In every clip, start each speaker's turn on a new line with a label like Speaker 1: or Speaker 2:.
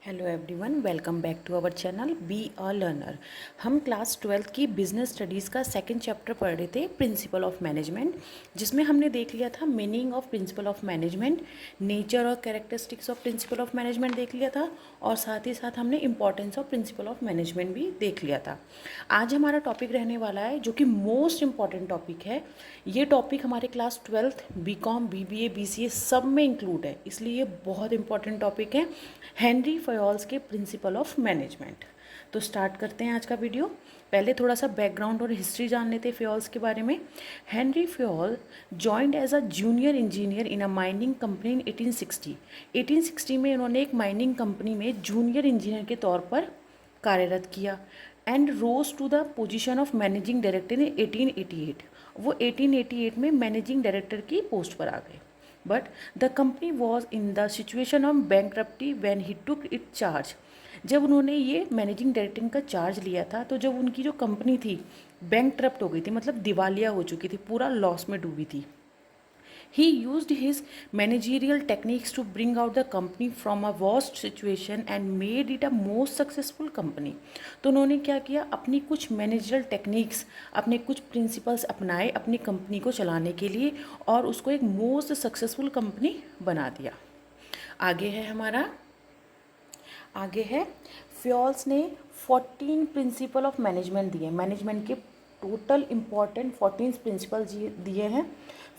Speaker 1: Hello everyone, welcome back to our channel be a learner. हम class 12th की business studies का second chapter पढ़ रहे थे, प्रिंसिपल ऑफ मैनेजमेंट, जिसमें हमने देख लिया था meaning of principle of management, nature और characteristics of principle of management देख लिया था, और साथ ही साथ हमने importance of principle of management भी देख लिया था। आज हमारा टॉपिक रहने वाला है जो कि मोस्ट इम्पॉर्टेंट टॉपिक है। ये टॉपिक हमारे class 12th BCom BBA BCA सब में इंक्लूड है, इसलिए ये बहुत इंपॉर्टेंट टॉपिक है, हेनरी फयोल्स के प्रिंसिपल ऑफ मैनेजमेंट। तो स्टार्ट करते हैं आज का वीडियो। पहले थोड़ा सा बैकग्राउंड और हिस्ट्री जान लेते हैं फयोल्स के बारे में। Henri Fayol joined as a junior engineer in a mining company in 1860। 1860 में इन्होंने एक माइनिंग कंपनी में जूनियर इंजीनियर के तौर पर कार्यरत किया and rose to the position of managing director in 1888। वो 1888 में मैनेजिंग डायरेक्टर की पोस्ट पर आ गए। But the company was in the situation of bankruptcy when he took it charge. जब उन्होंने ये मैनेजिंग डायरेक्टर का चार्ज लिया था, तो जब उनकी जो कंपनी थी बैंकरप्ट हो गई थी, मतलब दिवालिया हो चुकी थी, पूरा लॉस में डूबी थी। He used his managerial techniques to bring out the company from a worst situation and made it a most successful company। तो उन्होंने क्या किया, अपनी कुछ मैनेजरल टेक्निक्स, अपने कुछ प्रिंसिपल्स अपनाए अपनी कंपनी को चलाने के लिए, और उसको एक मोस्ट सक्सेसफुल कंपनी बना दिया। आगे है हमारा, आगे है फ्योल्स ने 14 प्रिंसिपल ऑफ मैनेजमेंट दिए। मैनेजमेंट के टोटल इम्पॉर्टेंट 14 प्रिंसिपल दिए हैं।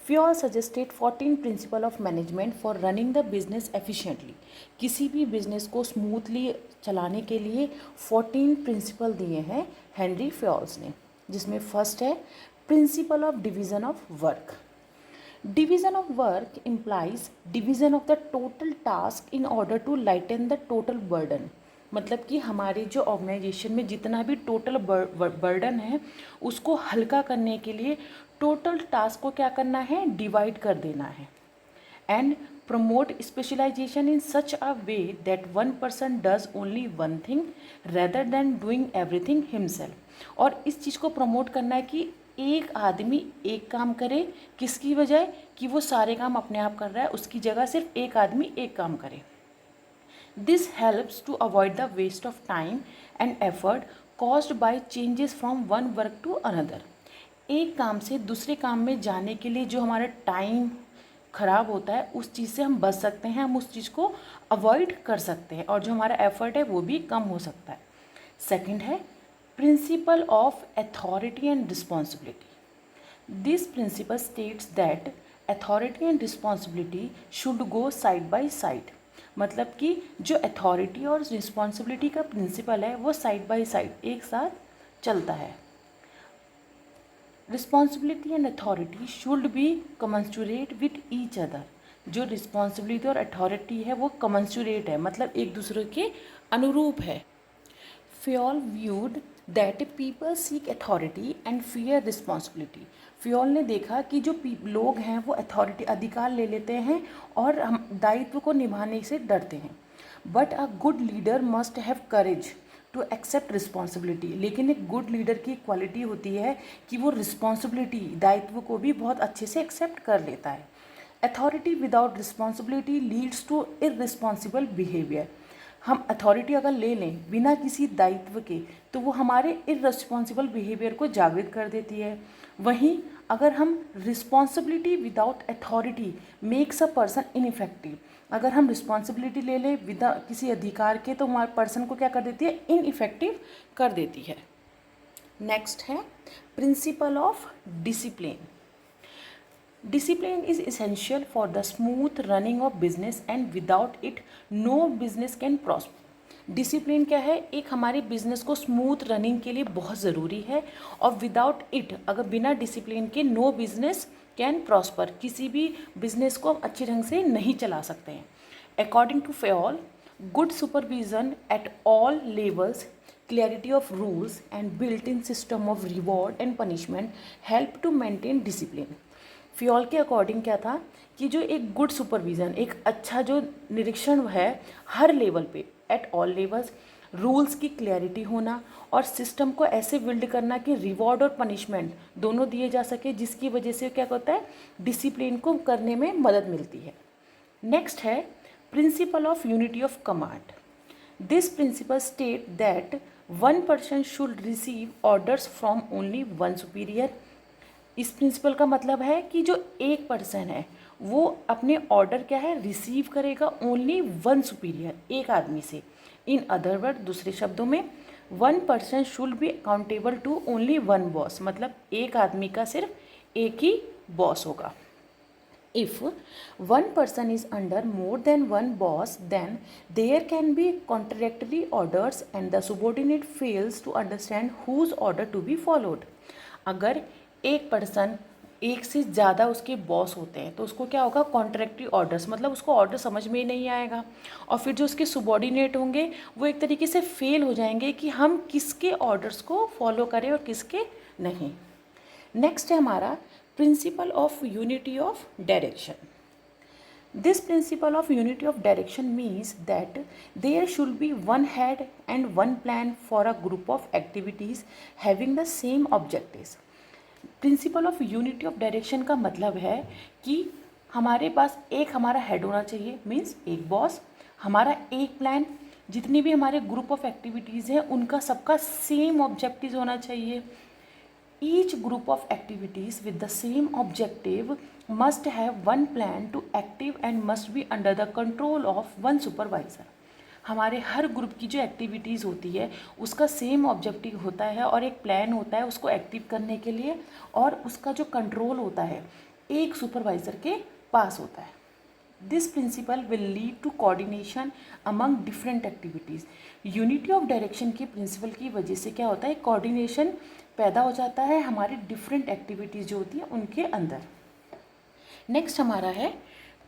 Speaker 1: Fayol suggested 14 principal of management for running the business efficiently. किसी भी बिजनेस को स्मूथली चलाने के लिए 14 प्रिंसिपल दिए हैं हेनरी फ्योल्स ने, जिसमें फर्स्ट है principle of division of work. Division of work implies division of the total task in order to lighten the total burden। मतलब कि हमारे जो ऑर्गेनाइजेशन में जितना भी टोटल बर्डन है, उसको हल्का करने के लिए टोटल टास्क को क्या करना है, डिवाइड कर देना है। And promote specialization in such a way that one person does only one thing rather than doing everything himself। और इस चीज़ को प्रमोट करना है कि एक आदमी एक काम करे, किसकी वजह कि वो सारे काम अपने आप कर रहा है, उसकी जगह सिर्फ एक आदमी एक काम करे। This helps to avoid the waste of time and effort caused by changes from one work to another. एक काम से दूसरे काम में जाने के लिए जो हमारा टाइम ख़राब होता है, उस चीज़ से हम बच सकते हैं, हम उस चीज़ को अवॉइड कर सकते हैं, और जो हमारा एफर्ट है वो भी कम हो सकता है। सेकंड है principle of authority and responsibility. This principle states that authority and responsibility should go side by side. मतलब कि जो अथॉरिटी और रिस्पॉन्सिबिलिटी का प्रिंसिपल है वो साइड बाय साइड एक साथ चलता है। Responsibility and authority should be commensurate with each other. जो रिस्पॉन्सिबिलिटी और अथॉरिटी है वो कमेंसुरेट है, मतलब एक दूसरे के अनुरूप है। Fayol viewed that people seek authority and fear responsibility. Fayol ने देखा कि जो लोग हैं वो अथॉरिटी अधिकार ले लेते हैं और हम दायित्व को निभाने से डरते हैं। But a good leader must have courage to accept responsibility. लेकिन एक गुड लीडर की क्वालिटी होती है कि वो रिस्पॉन्सिबिलिटी, दायित्व को भी बहुत अच्छे से एक्सेप्ट कर लेता है। Authority without responsibility leads to irresponsible behaviour. हम अथॉरिटी अगर ले लें बिना किसी दायित्व के, तो वो हमारे इररिस्पॉन्सिबल बिहेवियर को जागृत कर देती है। वहीं अगर हम responsibility without authority makes a person ineffective. अगर हम रिस्पॉन्सिबिलिटी ले लें विदा किसी अधिकार के, तो हमारे पर्सन को क्या कर देती है, इनइफेक्टिव कर देती है। नेक्स्ट है principle of discipline. Discipline is essential for the smooth running of business and without it no business can prosper। Discipline क्या है, एक हमारे बिजनेस को स्मूथ रनिंग के लिए बहुत ज़रूरी है, और विदाउट इट, अगर बिना डिसिप्लिन के नो बिजनेस कैन प्रॉस्पर, किसी भी बिजनेस को हम अच्छे ढंग से नहीं चला सकते हैं। According to Fayol, good supervision at all levels, clarity of rules and built-in system of reward and punishment help to maintain discipline। Fayol के अकॉर्डिंग क्या था कि जो एक गुड सुपरविज़न, एक अच्छा जो निरीक्षण है हर लेवल पे, एट ऑल लेवल्स, रूल्स की क्लैरिटी होना, और सिस्टम को ऐसे बिल्ड करना कि रिवॉर्ड और पनिशमेंट दोनों दिए जा सके, जिसकी वजह से क्या होता है, डिसिप्लिन को करने में मदद मिलती है। नेक्स्ट है principle of unity of command. This principle state that one person should receive orders from only one superior. इस प्रिंसिपल का मतलब है कि जो एक पर्सन है वो अपने ऑर्डर क्या है रिसीव करेगा ओनली वन सुपीरियर, एक आदमी से। इन अदर वर्ड, दूसरे शब्दों में, one person should be accountable to only one boss, मतलब एक आदमी का सिर्फ एक ही बॉस होगा। If one person is under more than one boss, then there can be contradictory orders and the subordinate fails to understand whose order to be followed. अगर एक पर्सन एक से ज़्यादा उसके बॉस होते हैं तो उसको क्या होगा, कॉन्ट्रैक्टरी ऑर्डर्स, मतलब उसको ऑर्डर समझ में ही नहीं आएगा। और फिर जो उसके सुबॉर्डिनेट होंगे वो एक तरीके से फेल हो जाएंगे कि हम किसके ऑर्डर्स को फॉलो करें और किसके नहीं। नेक्स्ट है हमारा principle of unity of direction. This principle of unity of direction means that there should be one head and one plan for a group of activities having the same objectives. Principle of unity of direction का मतलब है कि हमारे पास एक हमारा head होना चाहिए, means एक बॉस, हमारा एक प्लान, जितनी भी हमारे ग्रुप ऑफ एक्टिविटीज़ हैं उनका सबका सेम ऑब्जेक्टिव होना चाहिए। Each group of activities with the same objective must have one plan to active and must be under the control of one supervisor. हमारे हर ग्रुप की जो एक्टिविटीज़ होती है उसका सेम ऑब्जेक्टिव होता है और एक प्लान होता है उसको एक्टिव करने के लिए, और उसका जो कंट्रोल होता है एक सुपरवाइज़र के पास होता है। This principle will lead to coordination among different activities. Unity of direction के प्रिंसिपल की वजह से क्या होता है, कोऑर्डिनेशन पैदा हो जाता है हमारी डिफरेंट एक्टिविटीज़ जो होती हैं उनके अंदर। नेक्स्ट हमारा है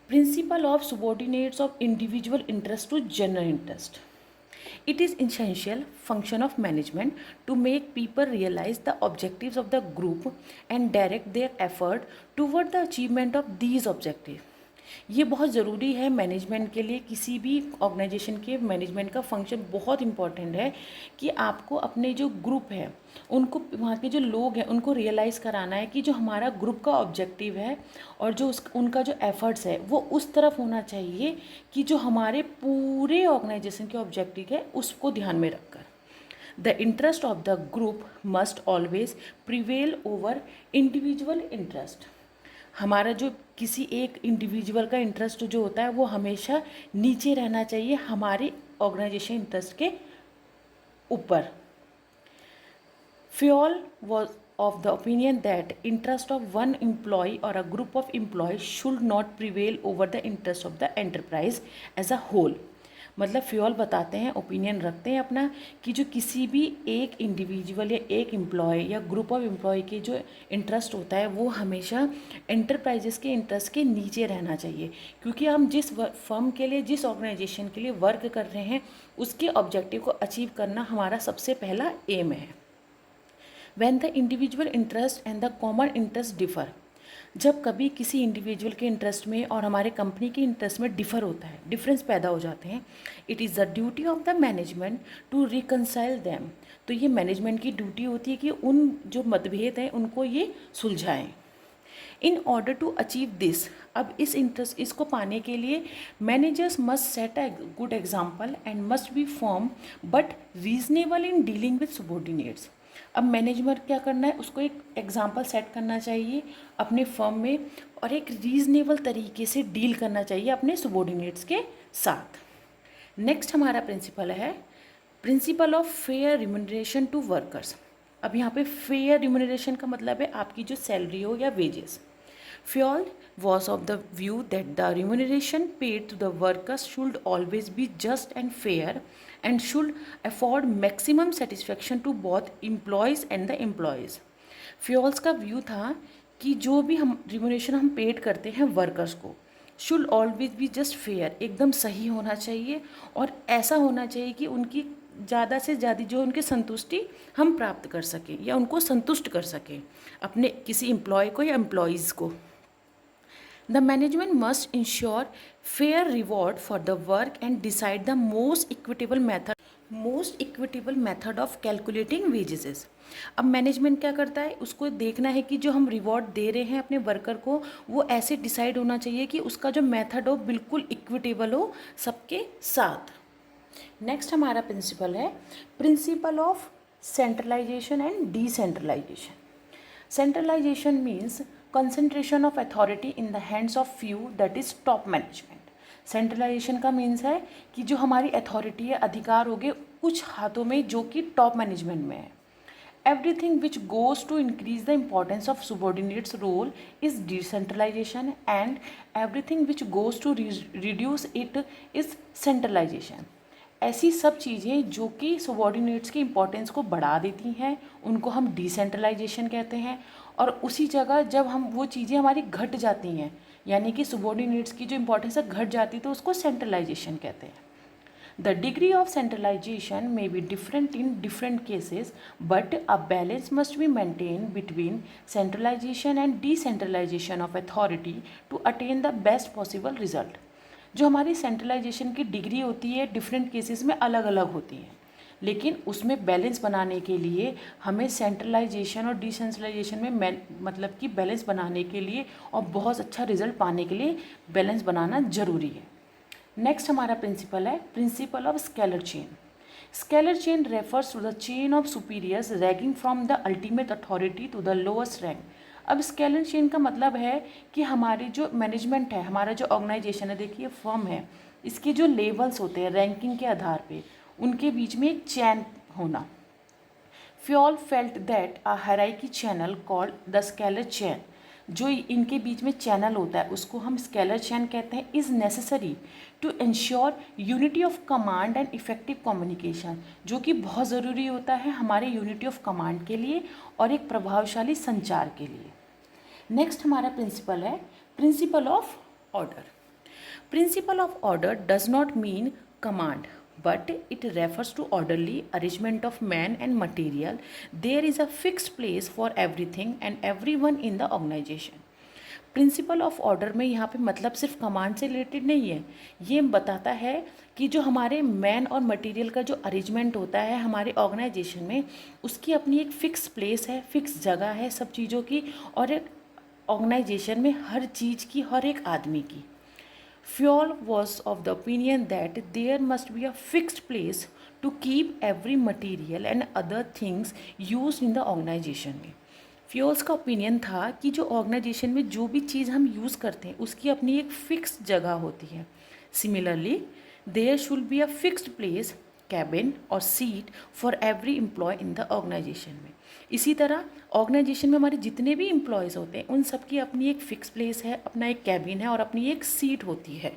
Speaker 1: principle of subordinates of individual interest to general interest. It is essential function of management to make people realize the objectives of the group and direct their effort toward the achievement of these objectives. ये बहुत ज़रूरी है management के लिए, किसी भी organisation के management का फंक्शन बहुत इम्पॉर्टेंट है कि आपको अपने जो ग्रुप है उनको, वहाँ के जो लोग हैं उनको रियलाइज़ कराना है कि जो हमारा ग्रुप का ऑब्जेक्टिव है और जो उनका जो एफर्ट्स है वो उस तरफ होना चाहिए कि जो हमारे पूरे ऑर्गेनाइजेशन के ऑब्जेक्टिव है उसको ध्यान में रखकर। The interest of the group must always prevail over individual interest. हमारा जो किसी एक इंडिविजुअल का इंटरेस्ट जो होता है वो हमेशा नीचे रहना चाहिए हमारे ऑर्गेनाइजेशन इंटरेस्ट के ऊपर। Fayol was of the opinion that interest of one employee और a group of employee should not prevail over the interest of the enterprise as a whole. मतलब फ्योल बताते हैं, ओपिनियन रखते हैं अपना कि जो किसी भी एक इंडिविजुअल या एक एम्प्लॉय या ग्रुप ऑफ एम्प्लॉय के जो इंटरेस्ट होता है वो हमेशा एंटरप्राइजेस के इंटरेस्ट के नीचे रहना चाहिए, क्योंकि हम जिस फर्म के लिए, जिस ऑर्गेनाइजेशन के लिए वर्क कर रहे हैं उसके ऑब्जेक्टिव को अचीव करना हमारा सबसे पहला एम है। When the individual interest and the common interest differ, जब कभी किसी इंडिविजुअल के इंटरेस्ट में और हमारे कंपनी के इंटरेस्ट में डिफ़र होता है, डिफरेंस पैदा हो जाते हैं, it is the duty of the management to reconcile them. तो ये मैनेजमेंट की ड्यूटी होती है कि उन जो मतभेद हैं उनको ये सुलझाएं। In order to achieve this, अब इस इंटरेस्ट इसको पाने के लिए managers must set a good example and must be firm but reasonable in dealing with subordinates. अब मैनेजमेंट क्या करना है, उसको एक एग्जाम्पल सेट करना चाहिए अपने फर्म में और एक रीज़नेबल तरीके से डील करना चाहिए अपने सबॉर्डिनेट्स के साथ। नेक्स्ट हमारा प्रिंसिपल है principle of fair remuneration to workers. अब यहाँ पे फेयर रिम्यूनरेशन का मतलब है आपकी जो सैलरी हो या wages. Fayol was of the view that the remuneration paid to the workers should always be just and fair and should afford maximum satisfaction to both employees and the employees. Fayol's का view था कि जो भी हम remuneration हम paid करते हैं workers को should always be just fair, एकदम सही होना चाहिए और ऐसा होना चाहिए कि उनकी ज़्यादा से ज़्यादा जो उनकी संतुष्टि हम प्राप्त कर सकें या उनको संतुष्ट कर सकें अपने किसी एम्प्लॉय को या एम्प्लॉयज़ को। The management must ensure fair reward for the work and decide the most equitable method of calculating wages. अब मैनेजमेंट क्या करता है, उसको देखना है कि जो हम रिवॉर्ड दे रहे हैं अपने वर्कर को वो ऐसे डिसाइड होना चाहिए कि उसका जो मेथड हो बिल्कुल इक्विटेबल हो सबके साथ। नेक्स्ट हमारा प्रिंसिपल है principle of centralisation and decentralisation. Centralisation means concentration of authority in the hands of few, that is top management। Centralisation का मीन्स है कि जो हमारी अथॉरिटी है, अधिकार हो गए कुछ हाथों में जो कि टॉप मैनेजमेंट में है। Everything which goes to increase the importance of subordinates role is decentralisation and everything which goes to reduce it is centralisation. ऐसी सब चीज़ें जो कि सबॉर्डिनेट्स की इम्पोर्टेंस को बढ़ा देती हैं उनको हम डिसेंट्रलाइजेशन कहते हैं। और उसी जगह जब हम वो चीज़ें हमारी घट जाती हैं, यानी कि सबॉर्डिनेट्स की जो इम्पोर्टेंस है घट जाती है, तो उसको सेंट्रलाइजेशन कहते हैं। The degree of centralisation may be different in different cases but a balance must be maintain between centralisation and decentralisation of authority to attain the best possible result. जो हमारी सेंट्रलाइजेशन की डिग्री होती है different cases में अलग अलग होती है, लेकिन उसमें बैलेंस बनाने के लिए हमें सेंट्रलाइजेशन और डिसेंट्रलाइजेशन में मतलब कि बैलेंस बनाने के लिए और बहुत अच्छा रिजल्ट पाने के लिए बैलेंस बनाना ज़रूरी है। नेक्स्ट हमारा प्रिंसिपल है principle of scalar chain. Scalar chain refers to the chain of superiors ranging from the ultimate authority to the lowest rank. अब स्केलर चेन का मतलब है कि हमारी जो मैनेजमेंट है, हमारा जो ऑर्गेनाइजेशन है, देखिए फर्म है, इसके जो लेवल्स होते हैं रैंकिंग के आधार पे, उनके बीच में एक चैन होना। Fayol felt that a hierarchy channel called the scalar chain, जो इनके बीच में चैनल होता है उसको हम स्केलर चैन कहते हैं, is necessary to ensure unity of command and effective communication, जो कि बहुत ज़रूरी होता है हमारे यूनिटी ऑफ कमांड के लिए और एक प्रभावशाली संचार के लिए। नेक्स्ट हमारा प्रिंसिपल है principle of order. Principle of order does not mean command but it refers to orderly arrangement of man and material. There is a fixed place for everything and everyone in the organization. Principle of order में यहाँ पे मतलब सिर्फ command से related नहीं है, ये बताता है कि जो हमारे मैन और मटेरियल का जो अरेंजमेंट होता है हमारे ऑर्गेनाइजेशन में, उसकी अपनी एक फ़िक्स प्लेस है, फिक्स जगह है सब चीज़ों की, और एक ऑर्गेनाइजेशन में हर चीज़ की, हर एक आदमी की। Fioll was of the opinion that there must be a fixed place to keep every material and other things used in the organization में। फ्योल्स का ओपिनियन था कि जो ऑर्गेनाइजेशन में जो भी चीज़ हम यूज़ करते हैं उसकी अपनी एक फ़िक्स जगह होती है। Similarly there should be a fixed place, cabin और seat for every employee in the organisation में। इसी तरह ऑर्गेनाइजेशन में हमारे जितने भी एम्प्लॉयज़ होते हैं उन सब की अपनी एक फ़िक्स प्लेस है, अपना एक कैबिन है और अपनी एक सीट होती है।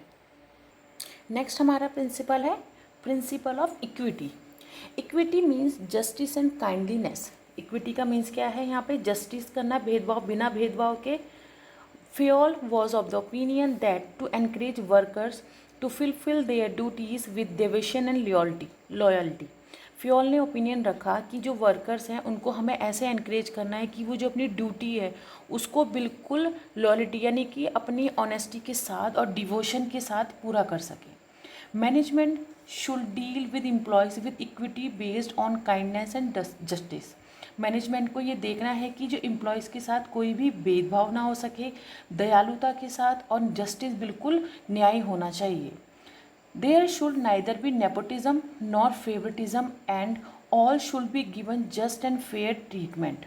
Speaker 1: नेक्स्ट हमारा प्रिंसिपल है principle of equity. Equity means justice and kindliness. Equity का मीन्स क्या है, यहाँ पे जस्टिस करना, भेदभाव, बिना भेदभाव के। Fayol was of the opinion that to encourage workers to fulfil their duties with devotion and loyalty. Fayol ने ओपिनियन रखा कि जो वर्कर्स हैं उनको हमें ऐसे एनकरेज करना है कि वो जो अपनी ड्यूटी है उसको बिल्कुल लॉयल्टी यानी कि अपनी ऑनेस्टी के साथ और डिवोशन के साथ पूरा कर सके। Management should deal with employees with equity based on kindness and justice. Management को ये देखना है कि जो एम्प्लॉयज़ के साथ कोई भी भेदभाव ना हो सके, दयालुता के साथ, और जस्टिस बिल्कुल न्याय होना चाहिए। There should neither be nepotism nor favoritism and all should be given just and fair treatment।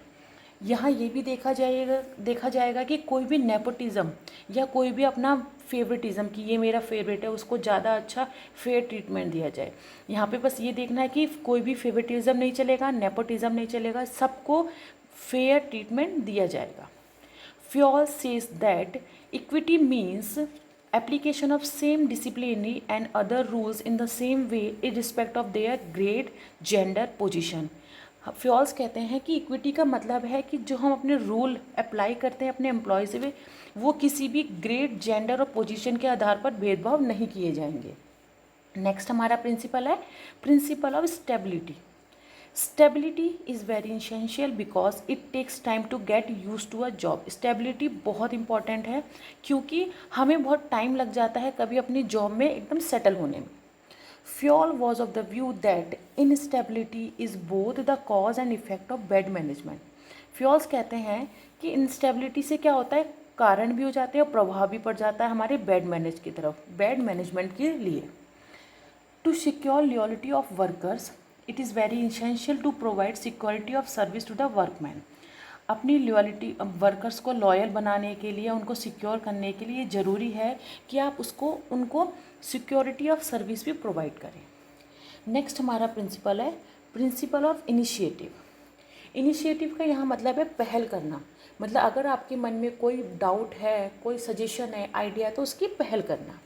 Speaker 1: यहाँ ये भी देखा जाएगा कि कोई भी नेपोटिज़म या कोई भी अपना फेवरेटिज़म कि ये मेरा फेवरेट है उसको ज़्यादा अच्छा फेयर ट्रीटमेंट दिया जाए। यहाँ पे बस ये देखना है कि कोई भी फेवरेटिज़म नहीं चलेगा, नेपोटिज़म नहीं चलेगा, सबको फेयर ट्रीटमेंट दिया जाएगा। Fayol says that equity means application of same disciplinary and other rules in the same way irrespective of their grade, gender, position। Fayol's कहते हैं कि इक्विटी का मतलब है कि जो हम अपने रूल अप्लाई करते हैं अपने एम्प्लॉयज़ में, वो किसी भी ग्रेड, जेंडर और पोजीशन के आधार पर भेदभाव नहीं किए जाएंगे। नेक्स्ट हमारा प्रिंसिपल है principle of stability. Stability is very essential because it takes time to get use to a job. Stability बहुत इंपॉर्टेंट है क्योंकि हमें बहुत टाइम लग जाता है कभी अपनी जॉब में एकदम सेटल होने में। Fayol was of the view that instability is both the cause and effect of bad management. Fayol's कहते हैं कि इनस्टेबिलिटी से क्या होता है, कारण भी हो जाते हैं और प्रभाव भी पड़ जाता है हमारे बैड मैनेजमेंट की लिए। To secure loyalty of workers it is very essential to provide security of service to the workman. अपनी लॉयल्टी वर्कर्स को लॉयल बनाने के लिए, उनको सिक्योर करने के लिए ज़रूरी है कि आप उनको सिक्योरिटी ऑफ सर्विस भी प्रोवाइड करें। नेक्स्ट हमारा प्रिंसिपल है प्रिंसिपल ऑफ इनिशिएटिव। इनिशिएटिव का यहाँ मतलब है पहल करना। मतलब अगर आपके मन में कोई डाउट है, कोई सजेशन है, आइडिया है, तो उसकी पहल करना।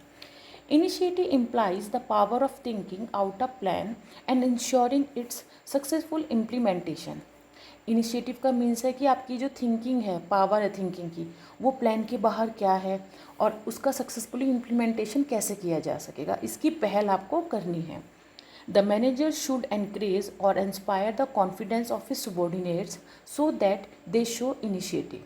Speaker 1: Initiative implies the power of thinking out a plan and ensuring it's successful implementation. Initiative का मीन्स है कि आपकी जो थिंकिंग है, पावर है थिंकिंग की, वो प्लान के बाहर क्या है और उसका सक्सेसफुली इम्प्लीमेंटेशन कैसे किया जा सकेगा, इसकी पहल आपको करनी है। द मैनेजर शुड एनकरेज और inspire the confidence of his subordinates so that they show initiative.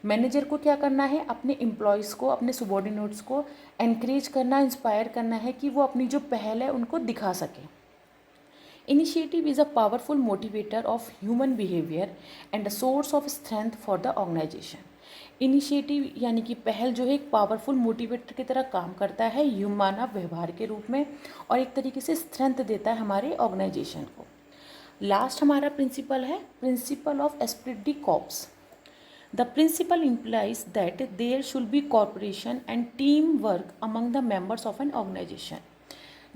Speaker 1: Manager को क्या करना है, अपने एम्प्लॉयज़ को, अपने सबॉर्डिनेट्स को एनकरेज करना, इंस्पायर करना है कि वो अपनी जो पहल है उनको दिखा सकें। Initiative is a powerful motivator of human behavior and a source of strength for the organization. Initiative यानी कि पहल जो है एक पावरफुल मोटिवेटर की तरह काम करता है मानव व्यवहार के रूप में और एक तरीके से स्ट्रेंथ देता है हमारे ऑर्गेनाइजेशन को। लास्ट हमारा प्रिंसिपल है principle of esprit de corps. The principle implies that there should be corporation and team work among the members of an organisation.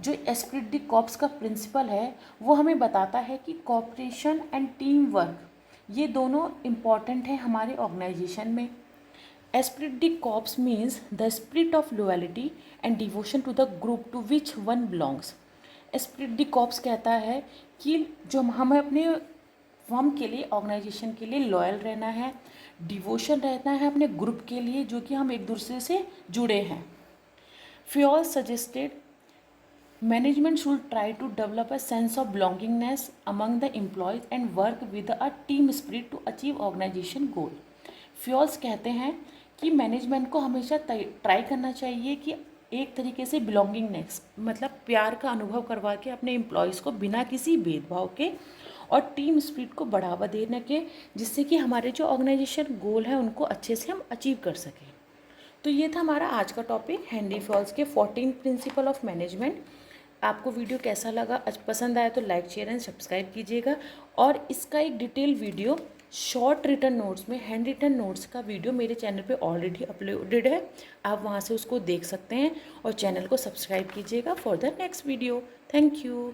Speaker 1: जो एस्पिरिट डी कॉर्प्स का प्रिंसिपल है वो हमें बताता है कि कॉपरेशन एंड टीम वर्क ये दोनों इम्पॉर्टेंट है हमारे ऑर्गेनाइजेशन में। Esprit de corps means the spirit of loyalty and devotion to the group to which one belongs. Esprit de corps कहता है कि जो हमें अपने फर्म के लिए, ऑर्गेनाइजेशन के लिए लॉयल रहना है, डिवोशन रहना है अपने ग्रुप के लिए जो कि हम एक दूसरे से जुड़े हैं। Fayol suggested Management should try to develop a sense of belongingness among the employees and work with a team spirit to achieve organization goal. Fayol's कहते हैं कि मैनेजमेंट को हमेशा ट्राई करना चाहिए कि एक तरीके से बिलोंगिंगनेस मतलब प्यार का अनुभव करवा के अपने एम्प्लॉयज़ को बिना किसी भेदभाव के और टीम स्पिरिट को बढ़ावा देने के, जिससे कि हमारे जो ऑर्गेनाइजेशन गोल है उनको अच्छे से हम अचीव कर सकें। तो ये था हमारा आज का टॉपिक हेनरी फ्योल्स के 14 प्रिंसिपल ऑफ मैनेजमेंट। आपको वीडियो कैसा लगा, पसंद आया तो लाइक शेयर एंड सब्सक्राइब कीजिएगा। और इसका एक detail video short written notes में, हैंड रिटन नोट्स का वीडियो मेरे चैनल पे ऑलरेडी अपलोडेड है, आप वहाँ से उसको देख सकते हैं और चैनल को सब्सक्राइब कीजिएगा for the next video. Thank you.